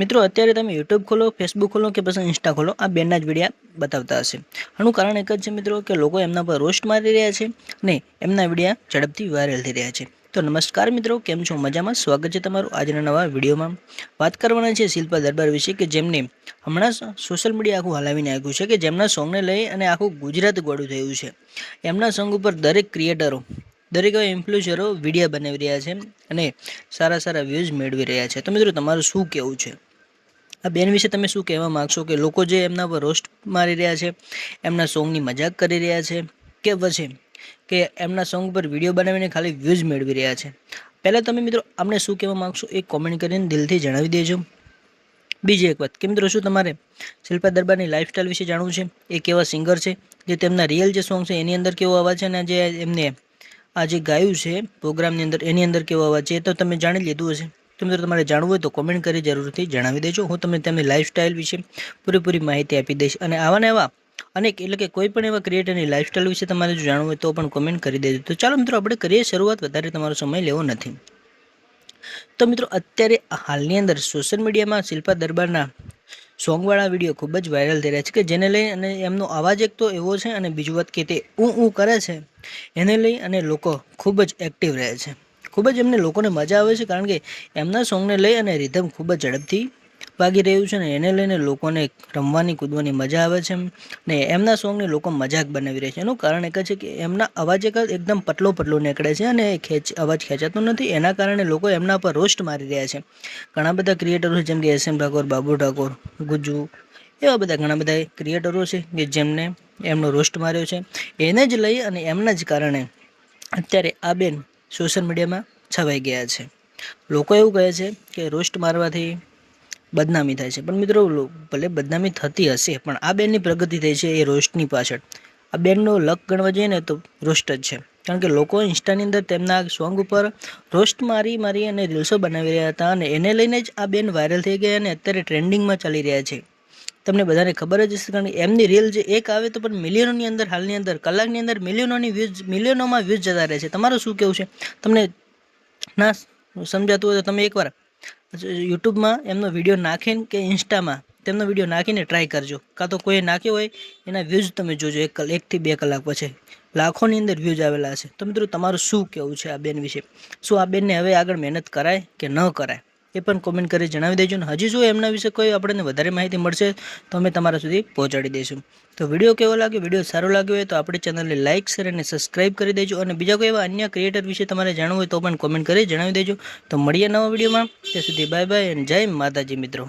મિત્રો અત્યારે તમે યુટ્યુબ ખોલો, ફેસબુક ખોલો કે પછી ઇન્સ્ટા ખોલો, આ બેના જ વિડીયા બતાવતા હશે. આનું કારણ એક જ છે મિત્રો કે લોકો એમના પર રોસ્ટ મારી રહ્યા છે ને એમના વિડીયા ઝડપથી વાયરલ થઈ રહ્યા છે. તો નમસ્કાર મિત્રો, કેમ છો? મજામાં? સ્વાગત છે તમારું આજના નવા વિડીયોમાં. વાત કરવાના છે શિલ્પા દરબાર વિશે કે જેમને હમણાં સોશિયલ મીડિયા આખું હલાવીને આવ્યું છે કે જેમના સોંગને લઈ અને આખું ગુજરાત ગોળું થયું છે. એમના સોંગ ઉપર દરેક ક્રિએટરો, દરેક ઇન્ફ્લુએન્સરો વિડીયો બનાવી રહ્યા છે અને સારા સારા વ્યૂઝ મેળવી રહ્યા છે. તો મિત્રો તમારું શું કહેવું છે આ બેન વિશે? તમે શું કહેવા માગશો કે લોકો જે એમના પર રોસ્ટ મારી રહ્યા છે, એમના સોંગની મજાક કરી રહ્યા છે કે પછી કે એમના સોંગ પર વિડીયો બનાવીને ખાલી વ્યૂઝ મેળવી રહ્યા છે? પહેલાં તમે મિત્રો અમને શું કહેવા માગશો એ કોમેન્ટ કરીને દિલથી જણાવી દેજો. બીજી એક વાત કે મિત્રો, શું તમારે શિલ્પા દરબારની લાઈફસ્ટાઈલ વિશે જાણવું છે? એ કેવા સિંગર છે, જે તેમના રિયલ જે સોંગ છે એની અંદર કેવો અવાજ છે અને જે એમને આ જે ગાયું છે પ્રોગ્રામની અંદર એની અંદર કેવો અવાજ છે એ તો તમે જાણી લીધું હશે. તો મિત્રો તમારે જાણવું હોય તો કોમેન્ટ કરી જરૂરથી જણાવી દેજો. હું તમને તેમની લાઈફસ્ટાઈલ વિશે પૂરેપૂરી માહિતી આપી દઈશ અને આવા ને એવા અનેક એટલે કે કોઈ પણ એવા ક્રિએટરની લાઈફસ્ટાઈલ વિશે તમારે જો જાણવું હોય તો પણ કોમેન્ટ કરી દેજો. તો ચાલો મિત્રો આપણે કરીએ શરૂઆત. વધારે તમારો સમય લેવો નથી. તો મિત્રો અત્યારે હાલની અંદર સોશિયલ મીડિયામાં શિલ્પા દરબારના સોંગવાળા વિડીયો ખૂબ જ વાયરલ થઈ રહ્યા છે કે જેને લઈ અને એમનો અવાજ એક તો એવો છે અને બીજી વાત કે તે ઊં કરે છે એને લઈ અને લોકો ખૂબ જ એક્ટિવ રહે છે. ખૂબ જ એમને લોકોને મજા આવે છે કારણ કે એમના સોંગને લઈ અને રિધમ ખૂબ જ ઝડપથી વાગી રહ્યું છે ને એને લઈને લોકોને રમવાની કૂદવાની મજા આવે છે ને એમના સોંગને લોકો મજાક બનાવી રહ્યા છે. એનું કારણ એક છે કે એમના અવાજ એકદમ પતલો નીકળે છે અને અવાજ ખેંચાતો નથી. એના કારણે લોકો એમના પર રોસ્ટ મારી રહ્યા છે. ઘણા બધા ક્રિએટરો જેમ કે SM ઠાકોર, બાબુ ઠાકોર, ગુજ્જુ, એવા બધા ઘણા બધા ક્રિએટરો છે કે જેમને એમનો રોસ્ટ માર્યો છે. એને જ લઈ અને એમના જ કારણે અત્યારે આ બેન સોશિયલ મીડિયામાં છવાઈ ગયા છે. લોકો એવું કહે છે કે રોસ્ટ મારવાથી બદનામી થાય છે, પણ મિત્રો ભલે બદનામી થતી હશે પણ આ બેનની પ્રગતિ થઈ છે એ રોસ્ટની પાછળ. આ બેનનો લક ગણવા જઈએ ને તો રોસ્ટ જ છે, કારણ કે લોકો ઇન્સ્ટાની અંદર તેમના સોંગ ઉપર રોસ્ટ મારી અને રીલ્સો બનાવી રહ્યા હતા અને એને લઈને જ આ બેન વાયરલ થઈ ગયા અને અત્યારે ટ્રેન્ડિંગમાં ચાલી રહ્યા છે. તમને બધાને ખબર જ હશે કારણ કે એમની રીલ જે એક આવે તો પણ મિલિયનોની અંદર હાલની અંદર કલાકની અંદર મિલિયનોમાં વ્યૂઝ જતા રહે છે. તમારું શું કહેવું છે? તમને ના સમજાતું હોય તો તમે એકવાર યુટ્યુબમાં એમનો વિડીયો નાખીને કે ઇન્સ્ટામાં તેમનો વિડીયો નાખીને ટ્રાય કરજો, કાં તો કોઈ નાખ્યો હોય એના વ્યૂઝ તમે જોજો. 1 થી 2 કલાક પછી લાખોની અંદર વ્યૂઝ આવેલા હશે. તો મિત્રો તમારું શું કહેવું છે આ બેન વિશે? શું આ બેનને હવે આગળ મહેનત કરાય કે ન કરાય એ પણ કોમેન્ટ કરી જણાવી દેજો. ને હજી જો એમના વિશે કોઈ આપણને વધારે માહિતી મળશે તો અમે તમારા સુધી પહોંચાડી દઈશું. તો વિડીયો કેવો લાગ્યો? વિડીયો સારો લાગ્યો હોય તો આપણી ચેનલને લાઇક, શેર અને સબસ્ક્રાઇબ કરી દેજો. અને બીજા કોઈ એવા અન્ય ક્રિએટર વિશે તમારે જાણવું હોય તો પણ કોમેન્ટ કરી જણાવી દેજો. તો મળીએ નવા વિડીયોમાં. ત્યાં સુધી બાય બાય અને જય માતાજી મિત્રો.